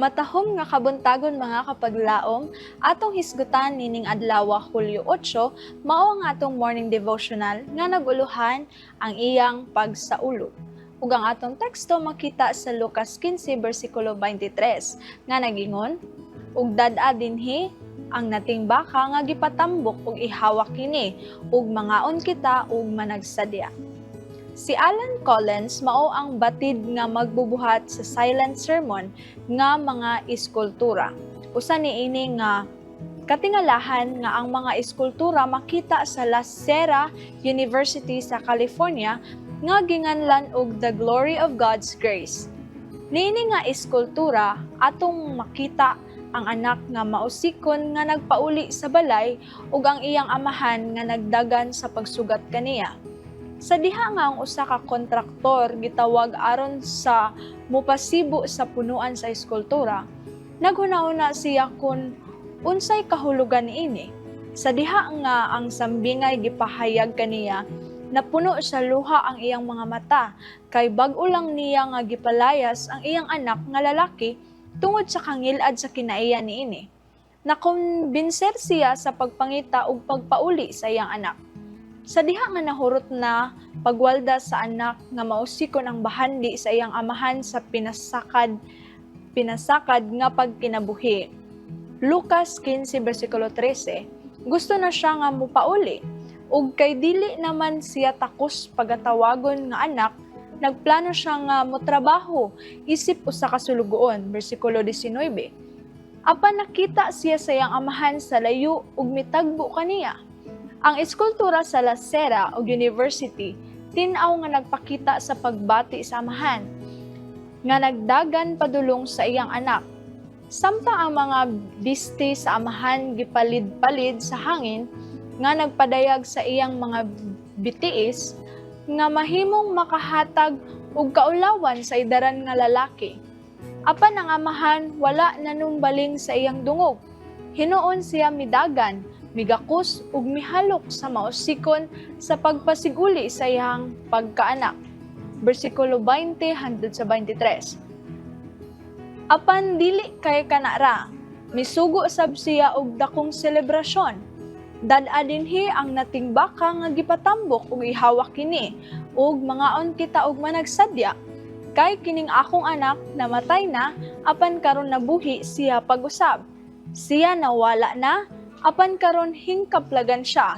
Matahom nga kabuntagon mga kapaglaom, atong hisgutan nining adlaw Hulyo 8, mao ang atong morning devotional nga naguluhan ang iyang pagsaulog. Ug ang atong teksto makita sa Lucas 15 bersikulo 23 nga nagingon, ug dad-a dinhi ang nating baka nga gipatambok ug ihawak kini ug mangaon kita ug managsadya. Si Alan Collins mao ang batid nga magbubuhat sa silent sermon nga mga iskultura. Usa niini nga katingalahan nga ang mga iskultura makita sa La Sierra University sa California nga ginganlan og The Glory of God's Grace. Niini nga iskultura atong makita ang anak nga mausikon nga nagpauli sa balay ug ang iyang amahan nga nagdagan sa pagsugat kaniya. Sa diha nga ang usa ka kontraktor gitawag aron sa mupasibo sa punuan sa eskultura, naghuna-una siya kun unsay kahulugan niini. Sa diha nga ang sambingay gipahayag kaniya napuno sa luha ang iyang mga mata kay bag-o lang niya nga gipalayas ang iyang anak nga lalaki tungod sa kangilad sa kinaiya niini. Nakumbinser siya sa pagpangita ug pagpauli sa iyang anak. Sa diha nga nahurot na pagwalda sa anak nga mausikon ang bahandi sa iyang amahan sa pinasakad nga pagkinabuhi. Lucas 15 bersikulo 13, gusto na siya nga mupauli, ug kay dili naman siya takos pagatawagon nga anak, nagplano siya nga motrabaho isip usa ka sulugoon, bersikulo 19. Apan nakita siya sa iyang amahan sa layo ug mitagbo kaniya. Ang eskultura sa La Sierra University tin-aw nga nagpakita sa pagbati sa amahan nga nagdagan padulong sa iyang anak. Samtang ang mga biste sa amahan gipalid-palid sa hangin nga nagpadayag sa iyang mga bitiis nga mahimong makahatag og kaulawan sa idaran nga lalaki. Apan ang amahan wala nanumbaling sa iyang dungog. Hinuon siya midagan, migakos ug mihalok sa mausikon sa pagpasiguli sa iyang pagkaanak. Bersikulo 20 hangtod sa 23. Apan dili kay kanara, misugo sab siya og dakong selebrasyon. Dad-a dinhi ang nating baka nga gipatambok ug ihawak kini ug mangaon kita og managsadya. Kay kining akong anak namatay na apan karon nabuhi siya pag-usab. Siya nawala na apan karon hingkaplagan siya,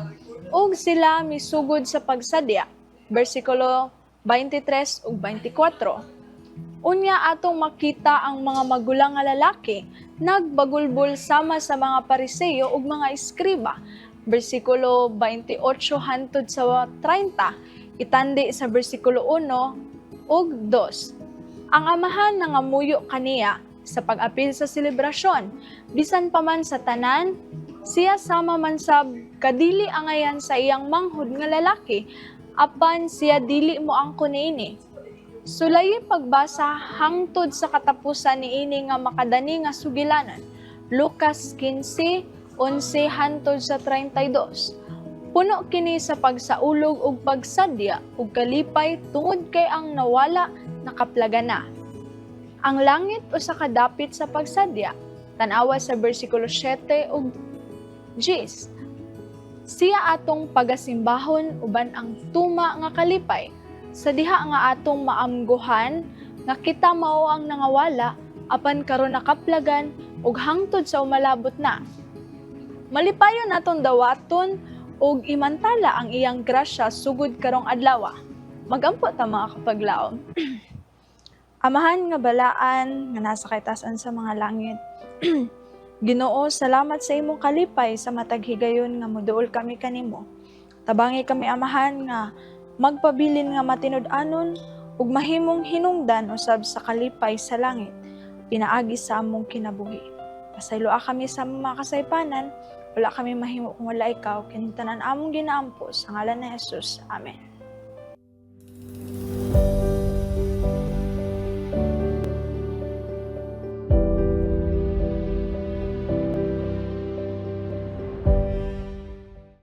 ug sila misugod sa pagsadya. Bersikulo 23 ug 24. Unya atong makita ang mga magulang nga lalaki nagbagulbol sama sa mga Pariseyo ug mga eskriba. Bersikulo 28 hangtod sa 30, itandi sa bersikulo 1 ug 2. Ang amahan nangamuyo kaniya sa pag-apil sa selebrasyon, bisan pa man sa tanan, siya sama man sab kadili angayan sa iyang manghud nga lalaki, apan siya dili mo angkon niini. Sulayi pagbasa hangtod sa katapusan niini nga makadani nga sugilanan. Lucas 15:11 hangtod sa 32. Puno kini sa pagsaulog ug pagsadya ug kalipay tungod kay ang nawala nakaplaga na. Ang langit usa ka dapit sa pagsadya, tan-awa sa bersikulo 7 ug 10. Siya atong pagasimbahon uban ang tuma nga kalipay, sa diha nga atong maamguhan nga kita mao ang nangawala apan karon nakaplagan ug hangtod sa umalabot na. Malipayon atong dawaton ug imantala ang iyang grasya sugod karong adlaw. Magampo ta mga kapaglaom. Amahan nga balaan nga nasa kaytasan sa mga langit. Ginoo, salamat sa imong kalipay sa matag higayon nga moduol kami kanimo. Tabangi kami amahan nga magpabilin nga matinud-anon ug mahimong hinungdan usab sa kalipay sa langit. Pinaagi sa among kinabuhi. Pasayloa kami sa mga kasaypanan, wala kami mahimo kung wala ikaw, kining tanan among ginaampo sa ngalan ni Jesus. Amen.